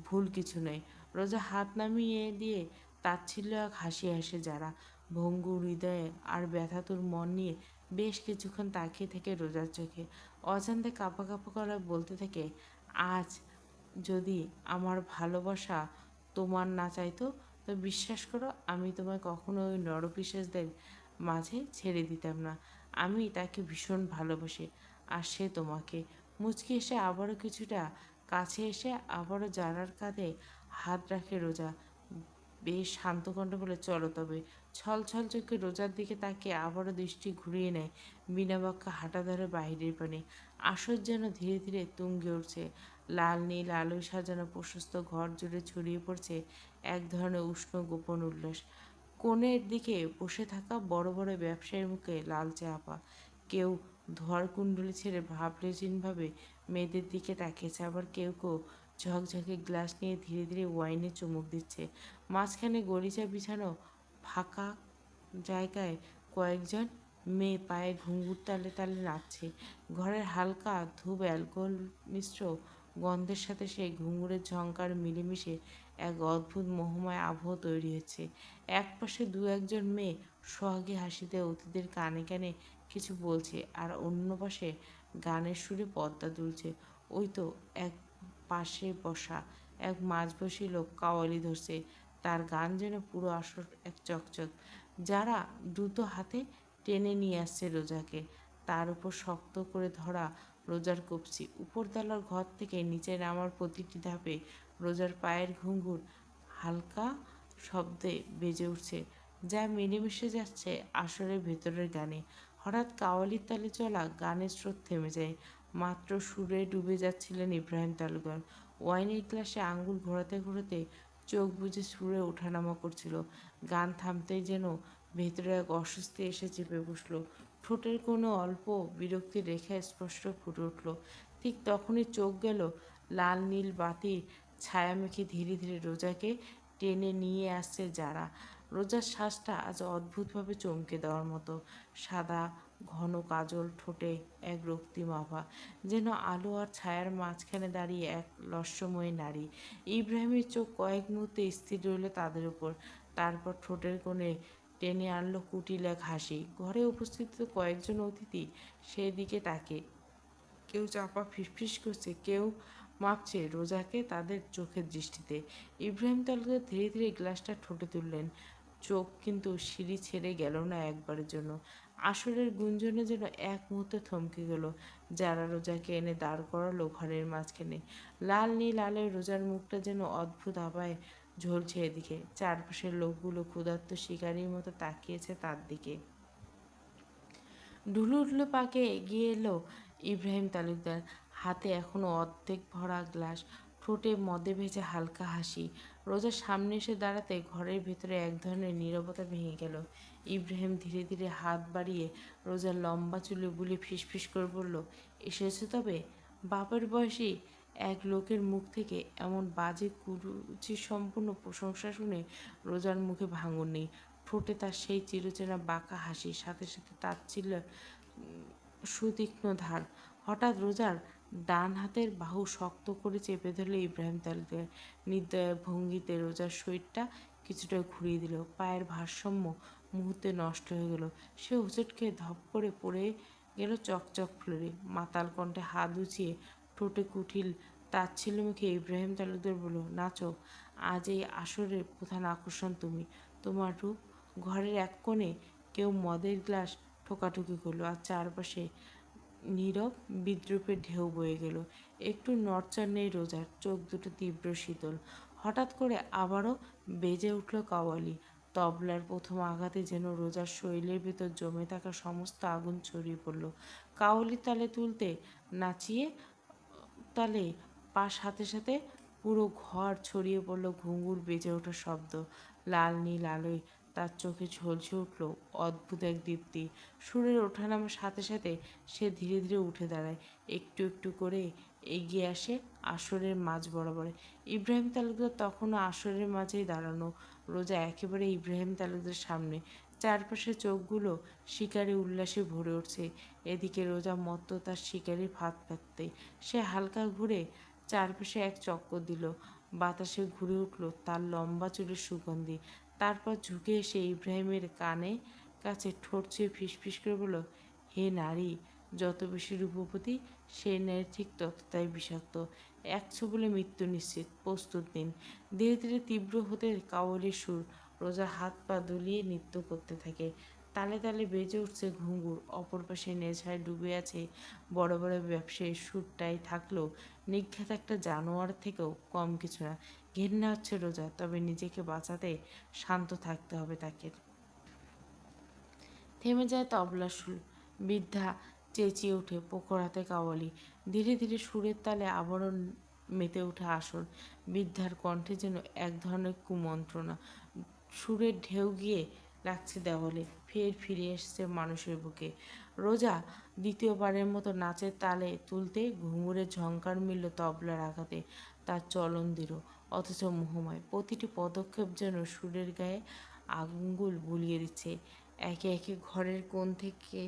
ভুল কিছু নয়। রোজা হাত নামিয়ে দিয়ে তাচ্ছিল্য এক হাসি হাসে যারা। ভঙ্গুর হৃদয়ে আর ব্যথাতুর মন নিয়ে বেশ কিছুক্ষণ তাকিয়ে থেকে রোজার চোখে। অজান্তে কাঁপা কাঁপা গলায় বলতে থাকে, আজ যদি আমার ভালোবাসা তোমার না চাইতো, তো বিশ্বাস করো আমি তোমায় কখনো ওই নরপিশাচদের মাঝে ছেড়ে দিতাম না। আমি তাকে ভীষণ ভালোবাসি, আর সে তোমাকে। মুচকি এসে আবারও কিছুটা কাছে এসে আবারও জারার কাঁধে হাত রাখে রোজা। বেশ শান্ত কণ্ঠে বলে, চলো তবে। ছল ছল চোখে রোজার দিকে তাকিয়ে আবারও দৃষ্টি ঘুরিয়ে নেয়। বিনা বাক্যে হাঁটা ধরে বাহিরের পানে। আসর যেন ধীরে ধীরে তুঙ্গে উঠছে। লাল নীল আলোয় সাজানো প্রশস্ত ঘর জুড়ে ছড়িয়ে পড়ছে এক ধরনের উষ্ণ গোপন উল্লাস। কোণের দিকে বসে থাকা বড় বড় ব্যবসায়ীর মুখে লালচে আপা। কেউ ধোয়ার কুণ্ডলি ছেড়ে ভাবলেহীনভাবে মেয়েদের দিকে তাকিয়েছে, আবার কেউ কেউ ঝকঝকে গ্লাস নিয়ে ধীরে ধীরে ওয়াইনে চুমুক দিচ্ছে। মাঝখানে গলিচা বিছানো ফাঁকা জায়গায় কয়েকজন মেয়ে পায়ে ঘুঙুর তালে তালে নাচছে। ঘরের হালকা ধূপ অ্যালকোহল মিশ্র গন্ধের সাথে সেই ঘুঙুরের ঝংকার মিলেমিশে এক অদ্ভুত মোহময় আবহ তৈরি হচ্ছে। একপাশে দু একজন মেয়ে সোহাগী হাসিতে অতিথির কানে কানে কিছু বলছে, আর অন্য পাশে গানের সুরে পর্দা দুলছে। ওই তো এক পাশে বসা এক মাঝবয়সী লোক কাওয়ালি ধরছে। তার গান যেন পুরো আসর এক চকচক। যারা দ্রুত হাতে টেনে নিয়ে আসছে রোজাকে। তার উপর শক্ত করে ধরা রোজার কবজি। উপরতলার ঘর থেকে নিচে নামার প্রতিটি ধাপে রোজার পায়ের ঘুঙুর হালকা শব্দে বেজে উঠছে, যা মিলেমিশে যাচ্ছে আসরের ভেতরের গানে। হঠাৎ কাওয়ালির তালে চলা গানের স্রোত থেমে যায়। মাত্র সুরে ডুবে যাচ্ছিলেন ইব্রাহিম তালুকদার। ওয়াইনের গ্লাসে আঙ্গুল ঘোরাতে ঘোরাতে চোখ বুজে সুরে ওঠানামা করছিল। গান থামতেই যেন ভেতরে এক অস্বস্তি এসে চেপে বসল। ঠোঁটের কোনো অল্প বিরক্তির রেখা স্পষ্ট ফুটে উঠল। ঠিক তখনই চোখ গেল লাল নীল বাতির ছায়া মেখে ধীরে ধীরে রোজাকে টেনে নিয়ে আসছে যারা। রোজার শ্বাসটা আজ অদ্ভুতভাবে চমকে দেওয়ার মতো। সাদা ঘন কাজল ঠোঁটে এক রক্তিম আভা, যেন আলো আর ছায়ার মাঝখানে দাঁড়িয়ে এক রহস্যময়ী নারী। ইব্রাহিমের চোখ কয়েক মুহূর্তে স্থির রইল তাদের উপর। তারপর ঠোঁটের কোণে টেনে আনলো কুটিল এক হাসি। ঘরে উপস্থিত কয়েকজন অতিথি সেদিকে তাকে, কেউ চাপা ফিসফিস করছে, কেউ মাপছে রোজাকে তাদের চোখের দৃষ্টিতে। ইব্রাহিম তালুকদার ধীরে ধীরে গ্লাসটা ঠোঁটে তুললেন। চোখ কিন্তু সিঁড়ি ছেড়ে গেল না একবারের জন্য। আসরের গুঞ্জনে যেন এক মুহূর্তে থমকে গেল। যারা রোজাকে এনে দাঁড় করালো ঘরের মাঝখানে। লাল নীল আলোয় রোজার মুখটা যেন অদ্ভুত আভায় ঝলছে এদিকে। চারপাশের লোকগুলো ক্ষুধার্ত শিকারীর মতো তাকিয়েছে তার দিকে। ঢুলু ঢুলু পাকে এগিয়ে এলো ইব্রাহিম তালুকদার। হাতে এখনো অর্ধেক ভরা গ্লাস, ঠোঁটে মদে ভেজা হালকা হাসি। রোজার সামনে এসে দাঁড়াতে ঘরের ভেতরে এক ধরনের নীরবতা ভেঙে গেল। ইব্রাহিম ধীরে ধীরে হাত বাড়িয়ে রোজার লম্বা চুলে বুলি ফিসফিস করে বলল, এসেছে তবে? বাপের বয়সী এক লোকের মুখ থেকে এমন বাজে কুরুচি সম্পূর্ণ প্রশংসা শুনে রোজার মুখে ভাঙন নেই। ঠোঁটে তার সেই চিরচেনা বাঁকা হাসি, সাথে সাথে তাচ্ছিল্য সুতীক্ষ্ণ ধার। হঠাৎ রোজার ডান হাতের বাহু শক্ত করে চেপে ধরল ইব্রাহিম তালুকদার। নির্দয় ভঙ্গিতে রোজার শরীরটা কিছুটা ঘুরিয়ে দিল। পায়ের ভারসাম্য মুহূর্তে নষ্ট হয়ে গেল। সে হোঁচট খেয়ে ধপ করে পড়ে গেল চকচক ফ্লোরে। মাতাল কণ্ঠে হাত উঁচিয়ে ঠোঁটে কুটিল তাচ্ছিল্য মুখে ইব্রাহিম তালুকদার বলল, নাচো, আজ এই আসরের প্রধান আকর্ষণ তুমি, তোমার রূপ। ঘরের এক কোণে কেউ মদের গ্লাস ঠোকাঠুকি করলো, আর চারপাশে নীরব বিদ্রূপের ঢেউ বয়ে গেল। একটু নড়চড় নেই রোজার, চোখ দুটো তীব্র শীতল। হঠাৎ করে আবারও বেজে উঠল কাওয়ালি। তবলার প্রথম আঘাতে যেন রোজার শরীরের ভেতর জমে থাকা সমস্ত আগুন ছড়িয়ে পড়ল। কাওয়ালি তালে তুলতে নাচিয়ে তালে পা সাথে সাথে পুরো ঘর ছড়িয়ে পড়ল ঘুঙুর বেজে ওঠার শব্দ। লাল নীল আলোয় তার চোখে ঝলসে উঠল অদ্ভুত এক দীপ্তি। সুরের ওঠানামার সাথে সাথে সে ধীরে ধীরে উঠে দাঁড়ায়, একটু একটু করে এগিয়ে আসে আসরের মাঝ বরাবর। ইব্রাহিম তালুকদার তখনও আসরের মাঝেই দাঁড়ানো। রোজা একেবারে ইব্রাহিম তালুকদার সামনে। চারপাশে চোখগুলো শিকারি উল্লাসে ভরে উঠছে। এদিকে রোজা মত্ত তার শিকারির ফাঁদ পাততে। সে হালকা ঘুরে চারপাশে এক চক্কর দিল। বাতাসে ঘুরে উঠল তার লম্বা চুলের সুগন্ধি। তারপর ঝুঁকে এসে ইব্রাহিমের কানে কাছে ঠোঁট ছুঁয়ে ফিসফিস করে বলল, হে নারী, যত বেশি রূপবতী সেই নারী ঠিক ততটাই বিষাক্ত। একশো বলে মৃত্যু নিশ্চিত, প্রস্তুত নিন। ধীরে ধীরে তীব্র হতে কাওয়ালির সুর। রোজা হাত পা দুলিয়ে নৃত্য করতে থাকে। তালে তালে বেজে উঠছে ঘুঙুর। অপর পাশে নেশায় ডুবে আছে বড় বড় ব্যবসায়ীর। সুরটাই থাকলেও নিঘাত একটা জানোয়ার থেকেও কম কিছু না। ঘেন্না হচ্ছে রোজা, তবে নিজেকে বাঁচাতে শান্ত থাকতে হবে তাকে। থেমে যায় তবলা সুর। বৃদ্ধা চেঁচিয়ে ওঠে, পোকর হাতে কাওয়ালি। ধীরে ধীরে সুরের তালে আবরণ মেতে ওঠে আসর। বৃদ্ধার কণ্ঠে যেন এক ধরনের কুমন্ত্রণা। সুরের ঢেউ গিয়ে লাগছে দেওয়ালে, ফের ফিরে এসছে মানুষের বুকে। রোজা দ্বিতীয়বারের মতো নাচের তালে তুলতে ঘুঙুরের ঝংকার মিলল তবলার আঘাতে। তার চলন দৃঢ় অথচ মোহময়। প্রতিটি পদক্ষেপ যেন সুরের গায়ে আঙ্গুল বুলিয়ে দিচ্ছে। একে একে ঘরের কোণ থেকে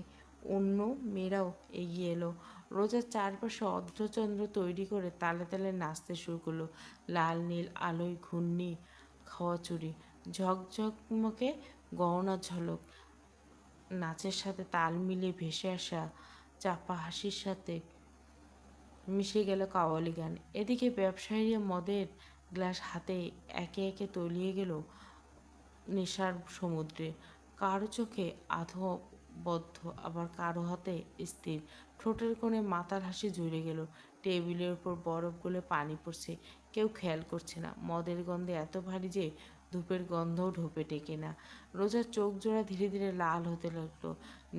অন্য মেয়েরাও এগিয়ে এলো। রোজার চারপাশে অর্ধচন্দ্র তৈরি করে তালে তালে নাচতে শুরু করলো। লাল নীল আলোয় ঘূর্ণি খাওয়া চুড়ি, ঝকঝকমকে গহনার ঝলক, নাচের সাথে তাল মিলিয়ে ভেসে আসা চাপা হাসির সাথে মিশে গেল কাওয়ালি গান। এদিকে ব্যবসায়ীরা মদের গ্লাস হাতে একে একে তলিয়ে গেল নেশার সমুদ্রে। কারো চোখে আধবদ্ধ, আবার কারো হাতে স্থির। ঠোঁটের কোণে মাতাল হাসি জুড়ে গেল। টেবিলের উপর বরফ গলে পানি পড়ছে, কেউ খেয়াল করছে না। মদের গন্ধে এত ভারী যে ধূপের গন্ধও ঢোপে টেকে না। রোজার চোখ জোড়া ধীরে ধীরে লাল হতে লাগলো।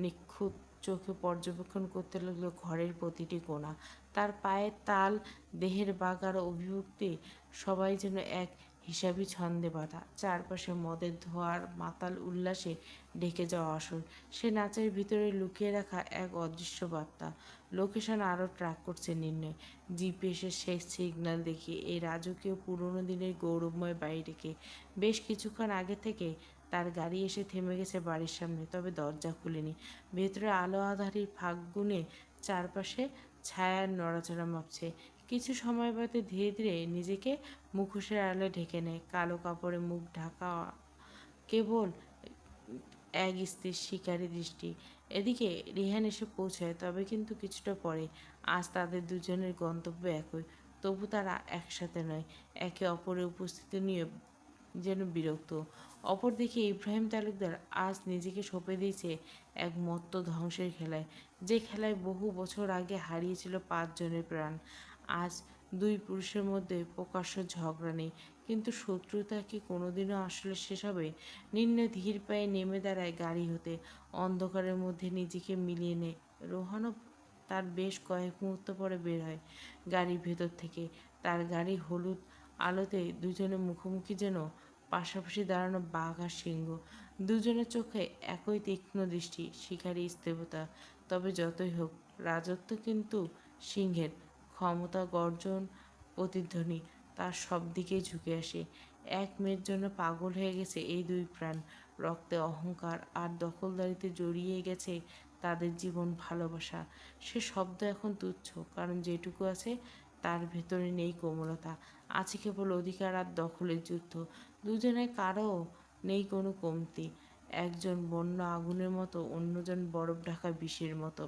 নিখুঁত চোখে পর্যবেক্ষণ করতে লাগলো ঘরের প্রতিটি কোণা। তার পায়ের তাল, দেহের বাগ আর অভিব্যক্তি সবাই যেন এক হিসাবি ছন্দে বাঁধা। চারপাশে মদের ধোঁয়ার মাতাল উল্লাসে ঢেকে যাওয়া আসর। সে নাচের ভিতরে লুকিয়ে রাখা এক অদৃশ্য বার্তা। লোকেশন আরও ট্র্যাক করছে নির্ণয়। জিপিএসের শেষ সিগন্যাল দেখিয়ে এই রাজকীয় পুরনো দিনের গৌরবময় বাড়িটিকে। বেশ কিছুক্ষণ আগে থেকে তার গাড়ি এসে থেমে গেছে বাড়ির সামনে, তবে দরজা খুলেনি। ভেতরে আলো আঁধারির ফাঁক গুনে চারপাশে ছায়ার নড়াচড়া মাপছে। কিছু সময় বাদে ধীরে ধীরে নিজেকে মুখোশের আড়ালে ঢেকে নেয়। কালো কাপড়ে মুখ ঢাকা, কেবল এক স্থির শিকারী দৃষ্টি। এদিকে রিহান এসে পৌঁছায়, তবে কিন্তু কিছুটা পরে। আজ তাদের দুজনের গন্তব্য একই, তবু তারা একসাথে নয়। একে অপরের উপস্থিতি নিয়ে যেন বিরক্ত। অপরদিকে ইব্রাহিম তালুকদার আজ নিজেকে সঁপে দিয়েছে এক মত্ত ধ্বংসের খেলায়, যে খেলায় বহু বছর আগে হারিয়েছিল 5 জনের প্রাণ। আজ দুই পুরুষের মধ্যে প্রকাশ্য ঝগড়া নেই, কিন্তু শত্রুতা কি কোনোদিনও আসলে শেষ হবে? নির্ণয় ধীর পায়ে নেমে দাঁড়ায় গাড়ি হতে, অন্ধকারের মধ্যে নিজেকে মিলিয়ে নেয়। রোহানও তার বেশ কয়েক মুহূর্ত পরে বের হয় গাড়ির ভেতর থেকে। তার গাড়ি হলুদ আলোতে দুজনে মুখোমুখি, যেন পাশাপাশি দাঁড়ানো বাঘ আর সিংহ। দুজনের চোখে একই তীক্ষ্ণ দৃষ্টি, শিকারী স্থিরতা। তবে যতই হোক, রাজত্ব কিন্তু সিংহের। ক্ষমতা, গর্জন, প্রতিধ্বনি, তার সব দিকেই ঝুঁকে আসে। এক মেয়ের জন্য পাগল হয়ে গেছে এই দুই প্রাণ। রক্তে অহংকার আর দখলদারিতে জড়িয়ে গেছে তাদের জীবন, ভালোবাসা। সে শব্দ এখন তুচ্ছ, কারণ যেটুকু আছে তার ভেতরে নেই কোমলতা, আছে কেবল অধিকার আর দখলের যুদ্ধ। দুজনে কারো নেই কোনো কমতি। একজন বন্য আগুনের মতো, অন্যজন বরফ ঢাকা বিষের মতো।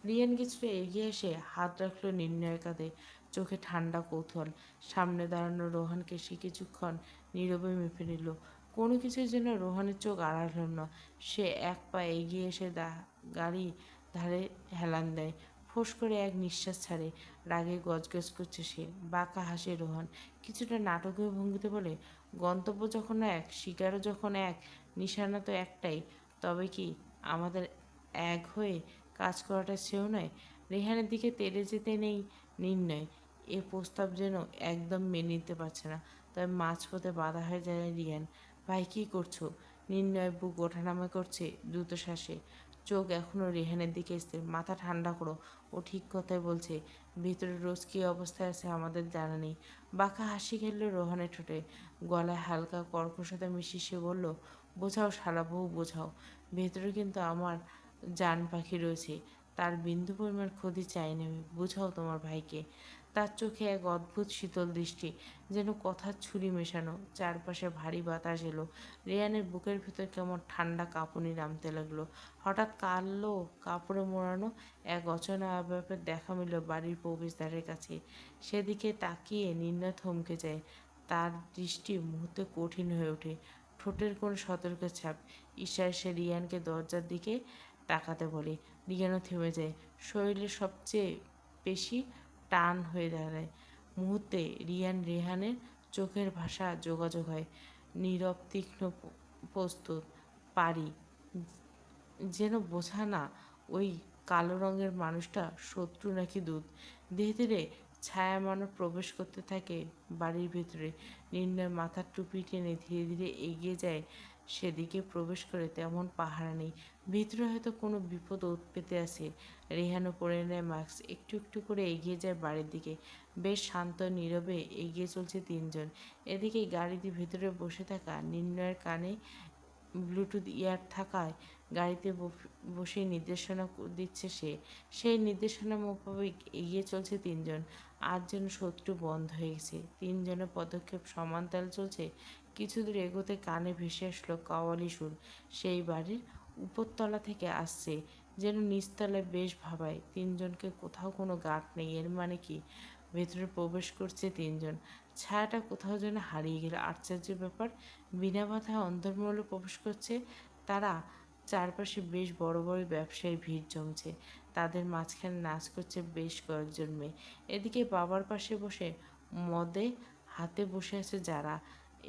রিয়ান কিছুটা এগিয়ে এসে হাত রাখলো নির্ণয়ের কাঁধে, চোখে ঠান্ডা কৌতূহল। সামনে দাঁড়ানো রোহানকে সে কিছুক্ষণ নীরবে মেপে নিল। কোনো কিছুর জন্য রোহানের চোখ আড়াল হল না। সে এক পা এগিয়ে এসে গাড়ি ধারে হেলান দেয়। ফোঁস করে এক নিঃশ্বাস ছাড়ে। রাগে গজগজ করছে সে। বাঁকা হাসে রোহান, কিছুটা নাটকীয় ভঙ্গিতে বলে, গন্তব্য যখন এক, শিকারও যখন এক, নিশানা তো একটাই, তবে কি আমাদের এক হয়ে কাজ করাটা সেও নয়? রেহানের দিকে তেড়ে যেতে নেই নির্ণয়। এ প্রস্তাব যেন একদম মেনে নিতে পারছে না। তবে মাঝপথে বাধা হয়ে যায় রিয়ান। ভাই, কী করছো? নির্ণয় বুক ওঠানামা করছে দ্রুত শ্বাসে। চোখ এখনও রেহানের দিকে স্থির। মাথা ঠান্ডা করো, ও ঠিক কথাই বলছে। ভিতরে রোজ কী অবস্থায় আছে আমাদের জানা নেই। বাঁকা হাসি খেলল রোহানের ঠোঁটে। গলায় হালকা কর্কশতা মিশিয়ে সে বলল, বোঝাও শালা বউ, বোঝাও। ভেতরে কিন্তু আমার জান পাখি রয়েছে, তার বিন্দু পরিমাণ ক্ষতি চাই না আমি। বুঝাও তোমার ভাইকে। তার চোখে এক অদ্ভুত শীতল দৃষ্টি, যেন কথার ছুরি মেশানো। চারপাশে ভারী বাতাস এলো। রেহানের বুকের ভিতর কেমন ঠান্ডা কাঁপুনি নামতে লাগলো। হঠাৎ কালো কাপড়ে মোড়ানো এক অচেনা আবয়বের দেখা মিলল বাড়ির প্রবেশদ্বারের কাছে। সেদিকে তাকিয়ে নির্ণয় থমকে যায়। তার দৃষ্টি মুহূর্তে কঠিন হয়ে ওঠে। ঠোঁটের কোনো সতর্ক ছাপ। ঈশায় সে রিয়ানকে দরজার দিকে তাকাতে বলে। রিয়ানও থেমে যায়। শরীরে সবচেয়ে বেশি টান হয়ে দাঁড়ায়। মুহূর্তে রেহানের চোখের ভাষা যোগাযোগ হয়। নীরব, তীক্ষ্ণ, প্রস্তুত। পারি যেন বোঝা না ওই কালো রঙের মানুষটা শত্রু নাকি দূত। ধীরে ধীরে ছায়া মানব প্রবেশ করতে থাকে বাড়ির ভিতরে। নির্ণয় মাথার টুপি টেনে ধীরে ধীরে এগিয়ে যায়। সেদিকে প্রবেশ করে তেমন পাহারা নেই। ভিতরে হয়তো কোনো বিপদ ওত পেতে আছে। রেহানও পরে নেয় মাস্ক। একটু একটু করে এগিয়ে যায় বাড়ির দিকে। বেশ শান্ত নীরবে এগিয়ে চলছে তিনজন। এদিকে গাড়িতে ভেতরে বসে থাকা নির্ণয়ের কানে ব্লুটুথ ইয়ার থাকায় গাড়িতে বসে নির্দেশনা দিচ্ছে সে। সেই নির্দেশনা মোতাবেক এগিয়ে চলছে তিনজন। আর যেন শত্রু বন্ধ হয়ে গেছে। তিনজনের পদক্ষেপ সমান্তাল চলছে। কিছু দূর এগোতে কানে ভেসে আসলো কাওয়ালি সুর। সেই বাড়ির উপরতলা থেকে আসছে। যেন নিচতলায় বেশ ভাবায়। তিনজনকে কোথাও কোনো গার্ড নেই। এর মানে কি? ভেতরে প্রবেশ করছে তিনজন। ছায়াটা কোথাও যেন হারিয়ে গেল। আশ্চর্য ব্যাপার, বিনা বাধায় অন্ধকারমহলে প্রবেশ করছে তারা। চারপাশে বেশ বড় বড় ব্যবসায়ীর ভিড় জমছে। তাদের মাঝখানে নাচ করছে বেশ কয়েকজন মেয়ে। এদিকে বাবার পাশে বসে মদে হাতে বসে আছে যারা।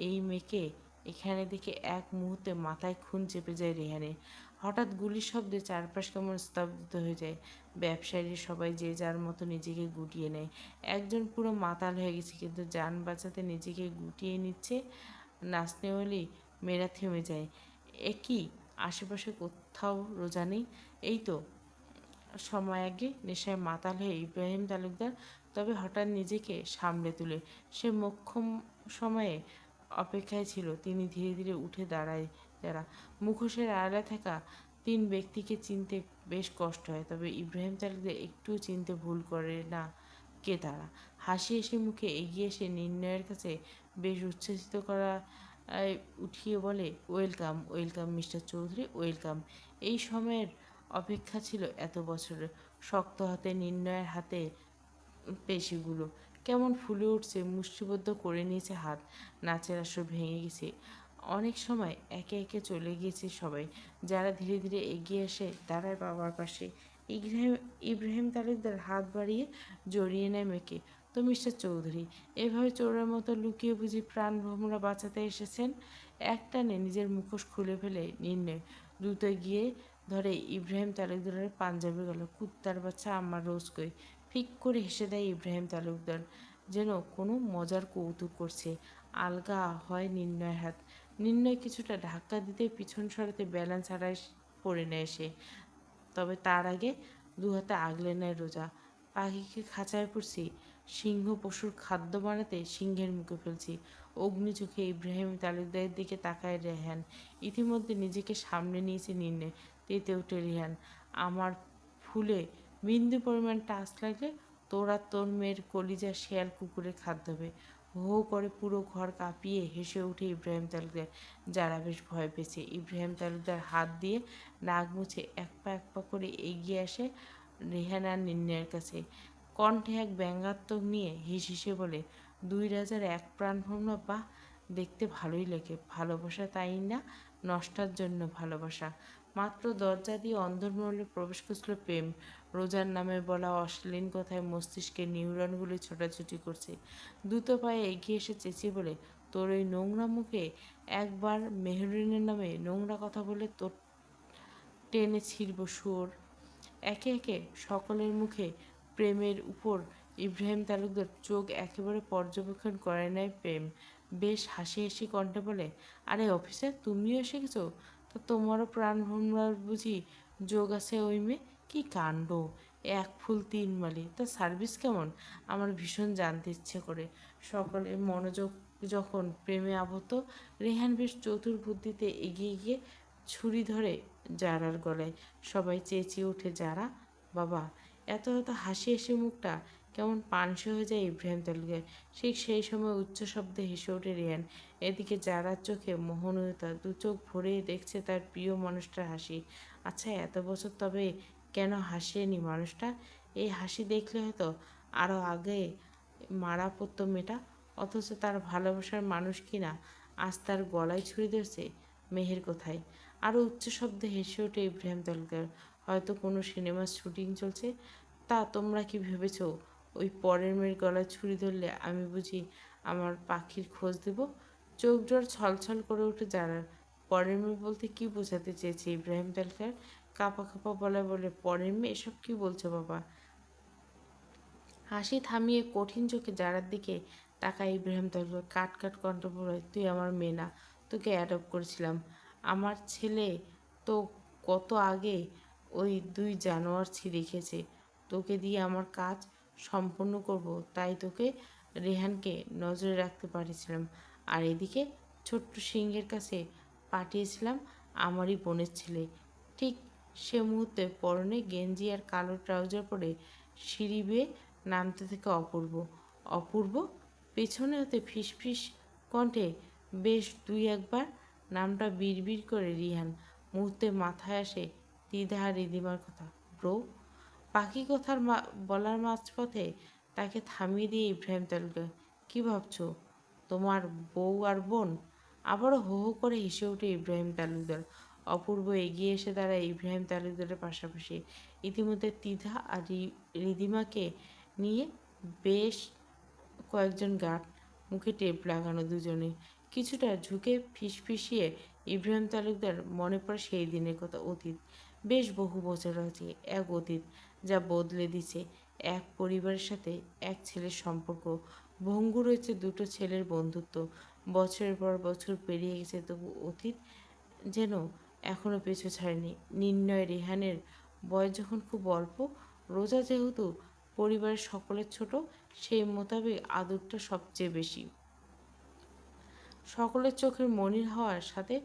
এই মেয়েকে এখানে দেখে এক মুহূর্তে মাথায় খুন চেপে যায় রেহানের। হঠাৎ গুলির শব্দে চারপাশ কেমন স্তব্ধ হয়ে যায়। ব্যবসায়ীরা সবাই যে যার মতো নিজেকে গুটিয়ে নেয়। একজন পুরো মাতাল হয়ে গেছে, কিন্তু যান বাঁচাতে নিজেকে গুটিয়ে নিচ্ছে। নাচনেওয়ালি মেয়েরা থেমে যায়। এ কি? আশেপাশে কোথাও রোজা নেই? এই তো সময় আগে নেশায় মাতাল হয়ে ইব্রাহিম তালুকদার। তবে হঠাৎ নিজেকে সামলে তুলে সে মোক্ষম সময়ে অপেক্ষায় ছিল। তিনি ধীরে ধীরে উঠে দাঁড়ায়। যারা মুখোশের আড়ালে থাকা তিন ব্যক্তিকে চিনতে বেশ কষ্ট হয়, তবে ইব্রাহিম তালুকদার একটুও চিনতে ভুল করে না কে তারা। হাসি হাসি মুখে এগিয়ে এসে নির্ণয়ের কাছে বেশ উচ্ছ্বসিত করা উঠিয়ে বলে, welcome welcome mister Chowdhury, welcome. এই সময়ের অপেক্ষা ছিল এত বছরের। শক্ত হাতে নির্ণয়ের হাতে পেশিগুলো কেমন ফুলে উঠছে। মুষ্টিবদ্ধ করে নিয়েছে হাত। নাচের আসর ভেঙে গেছে। অনেক সময় একে একে চলে গিয়েছে সবাই। যারা ধীরে ধীরে এগিয়ে এসে দাঁড়ায় বাবার পাশে। ইব্রাহিম ইব্রাহিম তালুকদার হাত বাড়িয়ে জড়িয়ে নেয় মেয়েকে। তো মিস্টার চৌধুরী, এভাবে চোরের মতো লুকিয়ে বুঝি প্রাণ ভ্রমরা বাঁচাতে এসেছেন? একটানে নিজের মুখোশ খুলে ফেলে নির্ণয় দ্রুত গিয়ে ধরে ইব্রাহিম তালুকদারের পাঞ্জাবি গলা। কুত্তার বাচ্চা, আমার রোজ কই। ফিক করে হেসে দেয় ইব্রাহিম তালুকদার, যেন কোনো মজার কৌতুক করছে। আলগা হয় নির্ণয়ের হাত। নির্ণয় কিছুটা ধাক্কা দিতে পিছন সরাতে ব্যালেন্স হারায় পড়ে নেয় সে। তবে তার আগে দু হাতে আগলে নেয় রোজা। পাখিকে খাঁচায় পড়ছি, সিংহ পশুর খাদ্য বানাতে সিংহের মুখে ফেলছি। অগ্নি চোখে ইব্রাহিম তালুকদারের দিকে তাকায় রেহান। ইতিমধ্যে নিজেকে সামনে নিয়েছে নির্ণয়। তেতে ওঠে রেহান। আমার ফুলে বিন্দু পরিমাণ টাচ লাগলে তোর আর তোর মেয়ের কলিজা শেয়াল কুকুরের খাদ্য হবে। হো হো করে পুরো ঘর কাঁপিয়ে হেসে উঠে ইব্রাহিম তালুকদার। যারা বেশ ভয় পেয়েছে। ইব্রাহিম তালুকদার হাত দিয়ে নাক মুছে এক পা করে এগিয়ে আসে রেহান আর নির্ণয়ের কাছে। কণ্ঠে এক ব্যঙ্গাত্মক নিয়ে হেসে বলে, দুই রাজার এক প্রাণ ভ্রমণ, বাহ, দেখতে ভালোই লাগে। ভালোবাসা তাই না? নষ্টার জন্য ভালোবাসা। মাত্র দরজা দিয়ে অন্দরমহলে প্রবেশ করছিল প্রেম। রোজার নামে বলা অশ্লীল কথায় মস্তিষ্কের নিউরনগুলি ছোটাছুটি করছে। দ্রুত পায়ে এগিয়ে এসে চেঁচিয়ে বলে, তোর ওই নোংরা মুখে একবার মেহরিনের নামে নোংরা কথা বলে তোর টেনে ছিঁড়ব শুয়োর। একে একে সকলের মুখে প্রেমের উপর ইব্রাহিম তালুকদার চোখ একেবারে পর্যবেক্ষণ করে নেয় প্রেম। বেশ হাসি হাসি কণ্ঠে বলে, আরে অফিসার, তুমিও এসে গেছো? তা তোমারও প্রাণ ভ্রমরার বুঝি যোগ আছে ওই মেয়ে? কী কাণ্ড! এক ফুল তিন মালি। তা সার্ভিস কেমন? আমার ভীষণ জানতে ইচ্ছে করে। সকলে মনোযোগ যখন প্রেমে আবদ্ধ, রেহান বেশ চতুর বুদ্ধিতে এগিয়ে গিয়ে ছুরি ধরে জারার গলায়। সবাই চেঁচিয়ে ওঠে, যারা বাবা, এত এত হাসি হাসি মুখটা কেমন পানসে হয়ে যায় ইব্রাহিম তালুকের। ঠিক সেই সময় উচ্চ শব্দে হেসে ওঠে রেহান। এদিকে যারার চোখে মোহনীয়তা, দু চোখ ভরে দেখছে তার প্রিয় মানুষটার হাসি। আচ্ছা, এত বছর তবে কেন হাসেনি মানুষটা? এই হাসি দেখলে হয়তো আরও আগে মারা পড়তো মেয়েটা। অথচ তার ভালোবাসার মানুষ কিনা আজ তার গলায় ছুরি ধরছে। মেহের কোথায়? আরও উচ্চ শব্দে হেসে ওঠে ইব্রাহিম তালুকদার। হয়তো কোনো সিনেমার শুটিং চলছে। তা তোমরা কি ভেবেছ ওই পরের মেয়ের গলায় ছুরি ধরলে আমি বুঝি আমার পাখির খোঁজ দেব? চোখ জোর ছলছল করে উঠে যারার। পরের মেয়ে বলতে কি বোঝাতে চেয়েছে ইব্রাহিম তালুকদার? কাঁপা কাঁপা বলে পরের মেয়ে? এসব কি বলছো বাবা? হাসি থামিয়ে কঠিন চোখে যারার দিকে তাকায় ইব্রাহিম তালুকদার। কাট কাট কণ্ঠ বলে, তুই আমার মেয়ে না, তোকে অ্যাডপ্ট করেছিলাম। আমার ছেলে তো কত আগে ওই দুই জানোয়ার রেখেছে। তোকে দিয়ে আমার কাজ সম্পূর্ণ করব, তাই তোকে রেহানকে নজরে রাখতে পাঠিয়েছিলাম। আর এদিকে ছোট্ট সিংহের কাছে পাঠিয়েছিলাম আমারই বোনের ছেলে। ঠিক সে মুহূর্তে পরনে গেঞ্জি আর কালো ট্রাউজার পরে সিঁড়ি বেয়ে নামতে থেকে অপূর্ব। অপূর্ব পেছনে হতে ফিসফিস কণ্ঠে বেশ দুই একবার নামটা বিড়বিড় করে রিহান। মুহূর্তে মাথায় আসে দ্বিধা আর রিদিমার কথা। ব্রো। পাখি কথার বলার মাঝপথে তাকে থামিয়ে দিয়ে ইব্রাহিম তালুকদার, কী ভাবছো? তোমার বউ আর বোন? আবারও হো হো করে হেসে ওঠে ইব্রাহিম তালুকদার। অপূর্ব এগিয়ে এসে দাঁড়ায় ইব্রাহিম তালুকদারের পাশাপাশি। ইতিমধ্যে তিধা আর রিদিমাকে নিয়ে বেশ কয়েকজন গার্ড, মুখে টেপ লাগানো দুজনে। কিছুটা ঝুঁকে ফিসফিসিয়ে ইব্রাহিম তালুকদার মনে পড়ে সেই দিনের কথা। অতীত, বেশ বহু বছর হয়েছে। এক অতীত যা বদলে দিছে এক পরিবারের সাথে এক ছেলের সম্পর্ক। ভঙ্গুর হয়েছে দুটো ছেলের বন্ধুত্ব। বছরের পর বছর পেরিয়ে গেছে, তবু অতীত যেন এখনও পিছু ছাড়েনি। নির্ণয় রেহানের বয়স যখন খুব অল্প, রোজা যেহেতু পরিবারের সকলের ছোট, সেই মোতাবেক আদরটা সবচেয়ে বেশি। সকলের চোখের মনির হওয়ার সাথে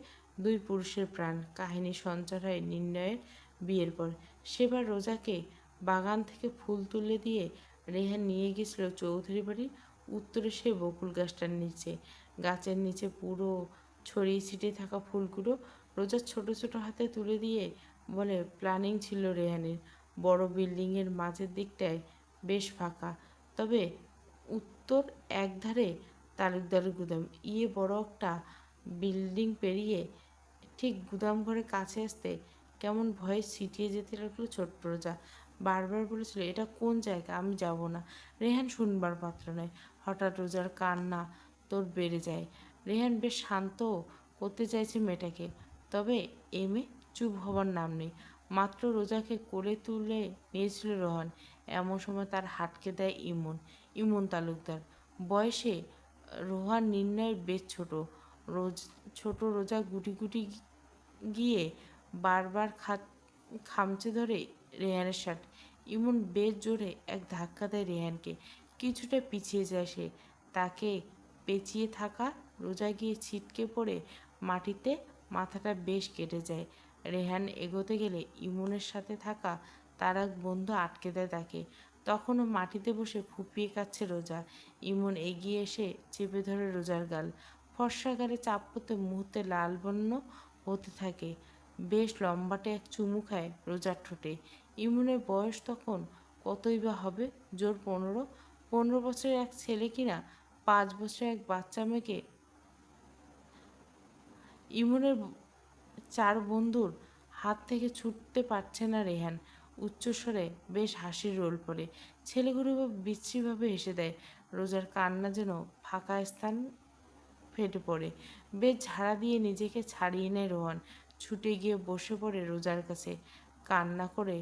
দুই পুরুষের প্রাণ। কাহিনী সঞ্চার হয় নির্ণয়ের বিয়ের পর। সেবার রোজাকে বাগান থেকে ফুল তুলে দিয়ে রেহান নিয়ে গেছিল চৌধুরী বাড়ির উত্তরে সেই বকুল গাছটার নিচে। গাছের নিচে পুরো ছড়িয়ে ছিটিয়ে থাকা ফুলগুলো রোজার ছোট ছোট হাতে তুলে দিয়ে বলে, প্ল্যানিং ছিল রেহানের বড় বিল্ডিংয়ের মাঝের দিকটায় বেশ ফাঁকা, তবে উত্তর একধারে তালুকদারের গুদাম। বড় একটা বিল্ডিং পেরিয়ে ঠিক গুদাম ঘরের কাছে আসতে কেমন ভয়ে ছিটিয়ে যেতে লাগলো ছোট্ট রোজা। বারবার বলেছিল, এটা কোন জায়গা, আমি যাব না। রেহান শুনবার পাত্র নয়। হঠাৎ রোজার কান্না তোর বেড়ে যায়। রেহান বেশ শান্ত করতে চাইছে মেয়েটাকে, তবে মেয়ে চুপ হবার নাম নেই। মাত্র রোজাকে কোলে তুলে নিয়েছিল রোহন, এমন সময় তার হাটকে দেয় ইমন। ইমন তালুকদার। বয়সে রোহান নির্ণয়ের বেশ ছোট। ছোট রোজা গুটি গুটি গিয়ে বারবার খামচে ধরে রেহানের শার্ট। ইমন বেশ জোরে এক ধাক্কা দেয় রেহানকে। কিছুটা পিছিয়ে যায় সে। তাকে পেঁচিয়ে থাকা রোজা গিয়ে ছিটকে পড়ে মাটিতে, মাথাটা বেশ কেটে যায়। রেহান এগোতে গেলে ইমনের সাথে থাকা তার এক বন্ধু আটকে দেয় তাকে। তখনও মাটিতে বসে ফুঁপিয়ে কাচ্ছে রোজা। ইমন এগিয়ে এসে চেপে ধরে রোজার গাল। ফর্সা গালে চাপ পড়তে মুহূর্তে লাল বর্ণ হতে থাকে। বেশ লম্বাটে এক চুমু খায় রোজার ঠোঁটে। ইমনের বয়স তখন কতই বা হবে, জোর 15। 15 বছরের এক ছেলে কিনা 5 বছরের এক বাচ্চা মেয়েকে। ইমনের চার বন্ধুর হাত থেকে ছুটতে পারছে না রেহান। উচ্চস্বরে বেশ হাসির রোল পড়ে। ছেলেগুলো বিশ্রীভাবে হেসে দেয়। রোজার কান্না যেন ফাঁকা স্থান ফেটে পড়ে। বেশ ঝাড়া দিয়ে নিজেকে ছাড়িয়ে নেয় রোহন। ছুটে গিয়ে বসে পড়ে রোজার কাছে। কান্না করে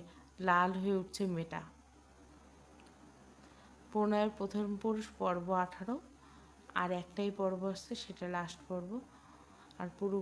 লাল হয়ে উঠছে মেয়েটা। প্রণয়ের প্রথম পুরুষ পর্ব 18। আর একটাই পর্ব আসছে, সেটা লাস্ট পর্ব। আর পুরো